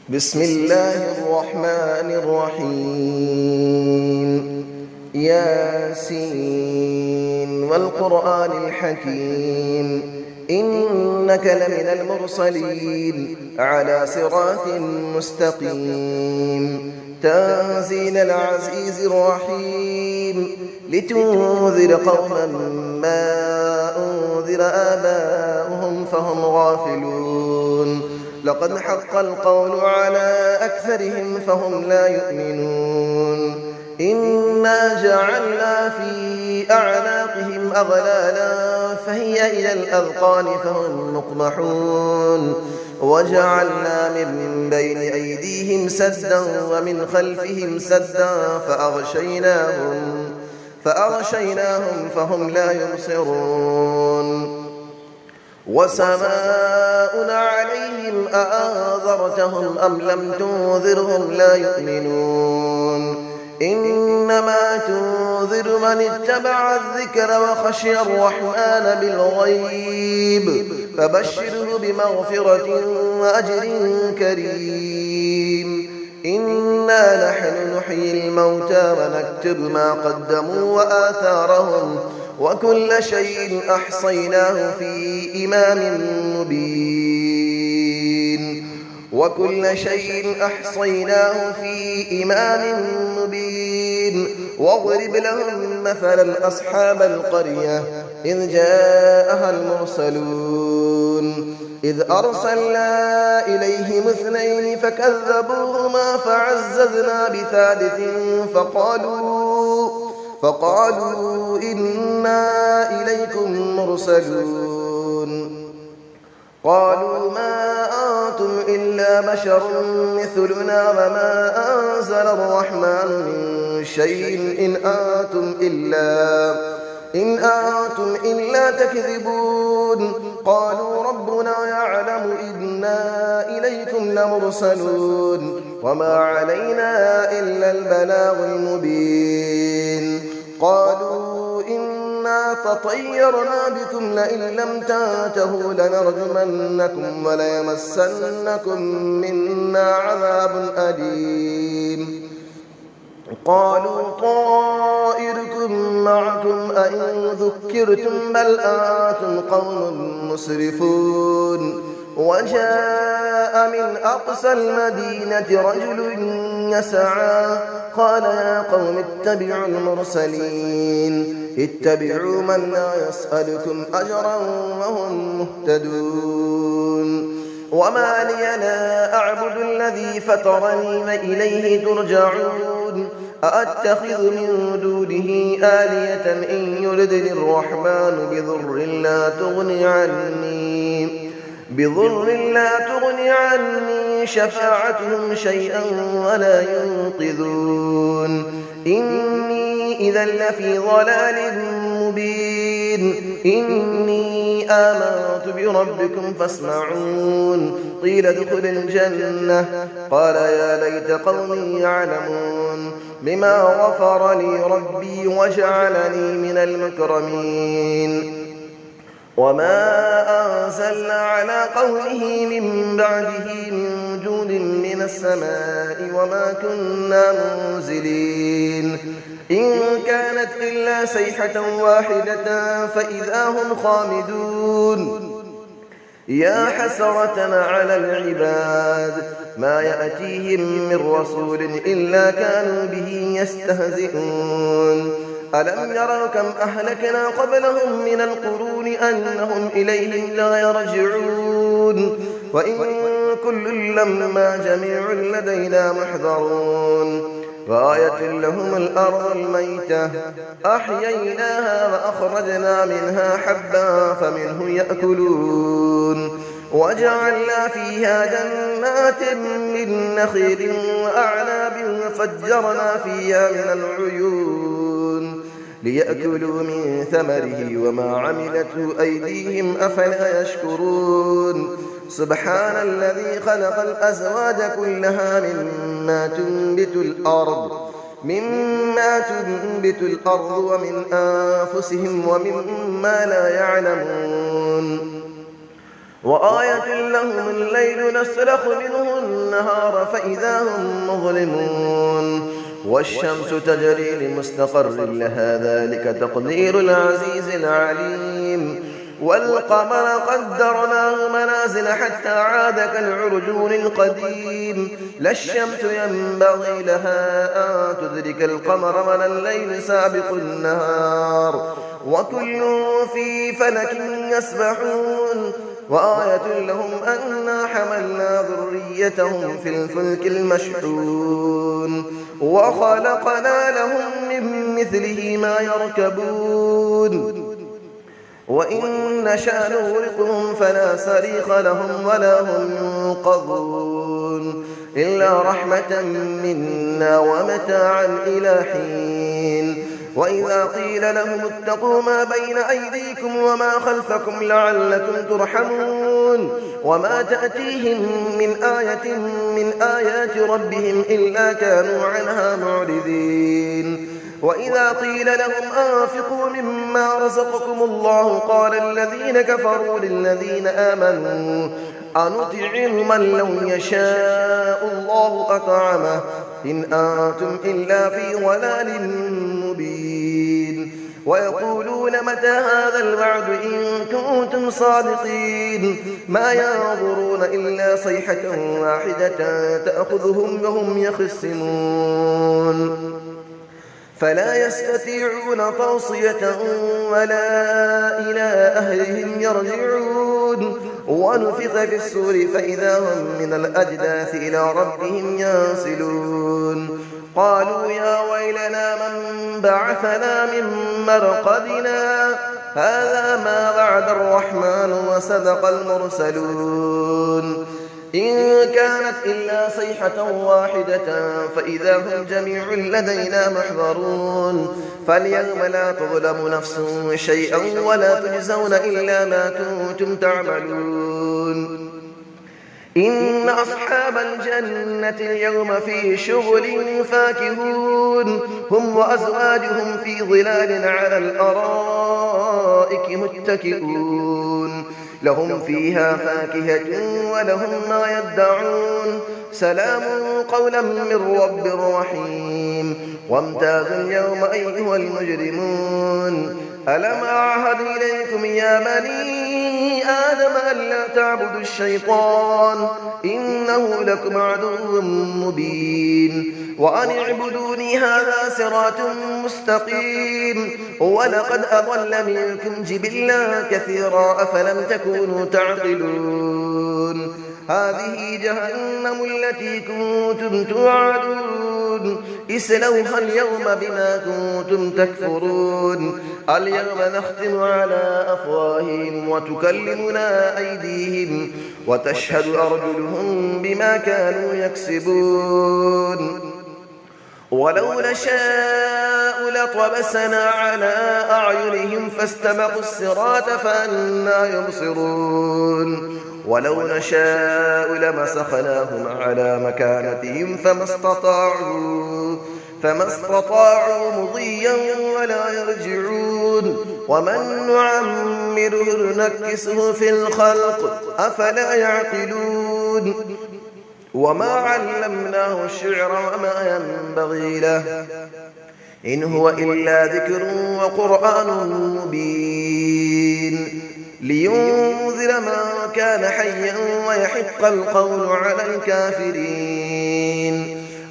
بسم الله الرحمن الرحيم ياسين والقرآن الحكيم إنك لمن المرسلين على صراط مستقيم تنزيل العزيز الرحيم لتنذر قوما ما أنذر آباؤهم فهم غافلون لقد حق القول على أكثرهم فهم لا يؤمنون إنا جعلنا في أعناقهم أغلالا فهي إلى الأذقان فهم مقمحون وجعلنا من بين أيديهم سدا ومن خلفهم سدا فأغشيناهم فهم لا يبصرون وسماء عليهم أأنذرتهم أم لم تنذرهم لا يؤمنون إنما تنذر من اتبع الذكر وخشي الرحمن بالغيب فبشره بمغفرة وأجر كريم إنا نحن نحيي الموتى ونكتب ما قدموا وآثارهم وكل شيء أحصيناه في إمام مبين واضرب لهم مثلا أصحاب القرية إذ جاءها المرسلون إذ أرسلنا إليهم اثنين فكذبوهما فعززنا بثالث فقالوا إنا إليكم مرسلون قالوا ما أنتم إلا بشر مثلنا وما أنزل الرحمن من شيء إن أنتم إلا تكذبون قالوا ربنا يعلم إنا إليكم لمرسلون وما علينا إلا البلاغ المبين قالوا إنا تطيرنا بكم لئن لم تنتهوا لنرجمنكم وليمسنكم منا عذاب أليم قالوا طائركم معكم أئن ذكرتم بل أنتم قوم مسرفون وجاء من أقصى المدينة رجل يسعى قال يا قوم اتبعوا المرسلين اتبعوا من لا يسألكم أجرا وهم مهتدون وما لي لا أعبد الذي فطرني وإليه ترجعون أأتخذ من دونه آلية إن يردني الرحمن بضر لا تغني عني شفاعتهم شيئا ولا ينقذون إني إذا لفي ضلال مبين إني آمنت بربكم فاسمعون قيل ادخل الجنة قال يا ليت قومي يعلمون بما غفر لي ربي وجعلني من المكرمين وما أنزلنا على قومه من بعده من جود من السماء وما كنا منزلين إن كانت إلا صيحة واحدة فإذا هم خامدون يا حسرة على العباد ما يأتيهم من رسول إلا كانوا به يستهزئون ألم يروا كم أهلكنا قبلهم من القرون أنهم إليهم لا يرجعون وإن كل لما جميع لدينا محضرون وآية لهم الأرض الميتة أحييناها وأخرجنا منها حبا فمنه يأكلون وجعلنا فيها جنات من نخيل وأعناب وفجرنا فيها من العيون ليأكلوا من ثمره وما عملته أيديهم أفلا يشكرون سبحان الذي خلق الأزواج كلها مما تنبت الأرض ومن أنفسهم ومما لا يعلمون وآية لهم الليل نسلخ منه النهار فإذا هم مظلمون والشمس تجري لمستقر لها ذلك تقدير العزيز العليم والقمر قدرناه منازل حتى عاد كالعرجون القديم لا الشمس ينبغي لها أن تدرك القمر ولا الليل سابق النهار وكل في فلك يسبحون وآية لهم أنا حملنا ذريتهم في الفلك المشحون وخلقنا لهم من مثله ما يركبون وإن نشأ نغرقهم فلا صريخ لهم ولا هم ينقذون إلا رحمة منا ومتاعا إلى حين وإذا قيل لهم اتقوا ما بين أيديكم وما خلفكم لعلكم ترحمون وما تأتيهم من آية من آيات ربهم إلا كانوا عنها معرضين وإذا قيل لهم أنفقوا مما رزقكم الله قال الذين كفروا للذين آمنوا أنطعم من لو يشاء الله أطعمه إن أنتم إلا في ضلال مبين ويقولون متى هذا الوعد إن كنتم صادقين ما ينظرون إلا صيحة واحدة تأخذهم وهم يخصمون فلا يستطيعون توصية ولا إلى أهلهم يرجعون ونفخ في الصور فإذا هم من الأجداث إلى ربهم ينسلون قالوا يا ويلنا من بعثنا من مرقدنا هذا ما وعد الرحمن وصدق المرسلون إن كانت إلا صيحة واحدة فإذا هم جميع لدينا محضرون فاليوم لا تظلم نفس شيئا ولا تجزون إلا ما كنتم تعملون إن أصحاب الجنة اليوم في شغل فاكهون هم وأزواجهم في ظلال على الأرائك متكئون لهم فيها فاكهة ولهم ما يدعون سلام قولا من رب رحيم وامتازوا اليوم أيها المجرمون ألم أعهد إليكم يا بني آدم ألا تعبدوا الشيطان إنه لكم عدو مبين وأن اعبدوني هذا صراط مستقيم ولقد أضل منكم جبلا كثيرا أفلم تكونوا تعقلون هذه جهنم التي كنتم توعدون اسلوها اليوم بما كنتم تكفرون اليوم نختم على أفواههم وتكلمنا أيديهم وتشهد أرجلهم بما كانوا يكسبون ولو نشاء لطمسنا على أعينهم فاستبقوا الصراط فأنى يبصرون ولو نشاء لمسخناهم على مكانتهم فما استطاعوا مضيا ولا يرجعون ومن نعمره نكسه في الخلق أفلا يعقلون وما علمناه الشعر وما ينبغي له إن هو إلا ذكر وقرآن مبين لينذر من كان حيا ويحق القول على الكافرين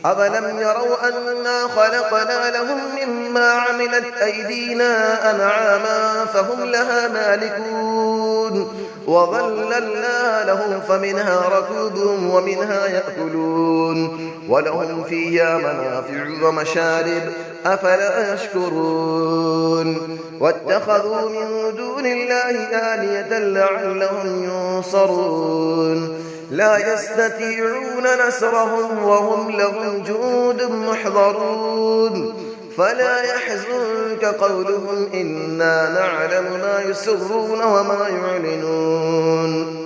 أفلم يروا أنا خلقنا لهم مما عملت أيدينا أنعاما فهم لها مالكون وظللنا لهم فمنها ركوبهم ومنها يأكلون ولهم فيها منافع ومشارب أفلا يشكرون واتخذوا من دون الله آلية لعلهم ينصرون لا يستطيعون نصرهم وهم لهم جند محضرون فلا يحزنك قولهم إنا نعلم ما يسرون وما يعلنون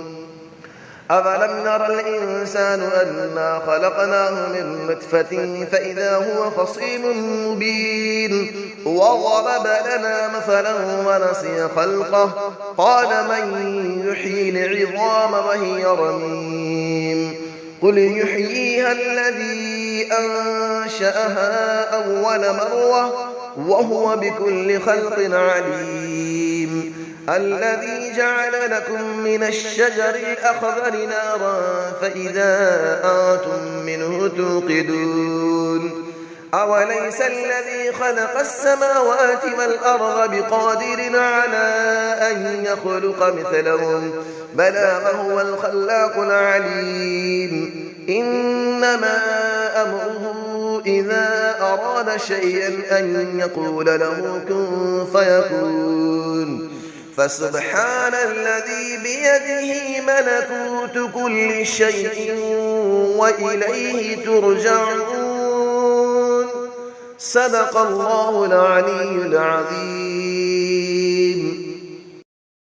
أفلم نرى الإنسان أنا خلقناه من نطفة فإذا هو خصيم مبين وضرب لنا مثلا ونسي خلقه قال من يحيي العظام وهي رميم قل يحييها الذي أنشأها أول مرة وهو بكل خلق عليم الذي جعل لكم من الشجر الأخضر نارا فإذا أنتم منه توقدون أوليس الذي خلق السماوات والأرض بقادر على أن يخلق مثلهم بلى وهو الخلاق العليم إنما أمره إذا أراد شيئا أن يقول له كن فيكون فسبحان الذي بيده ملكوت كل شيء وإليه ترجعون صدق الله العلي العظيم.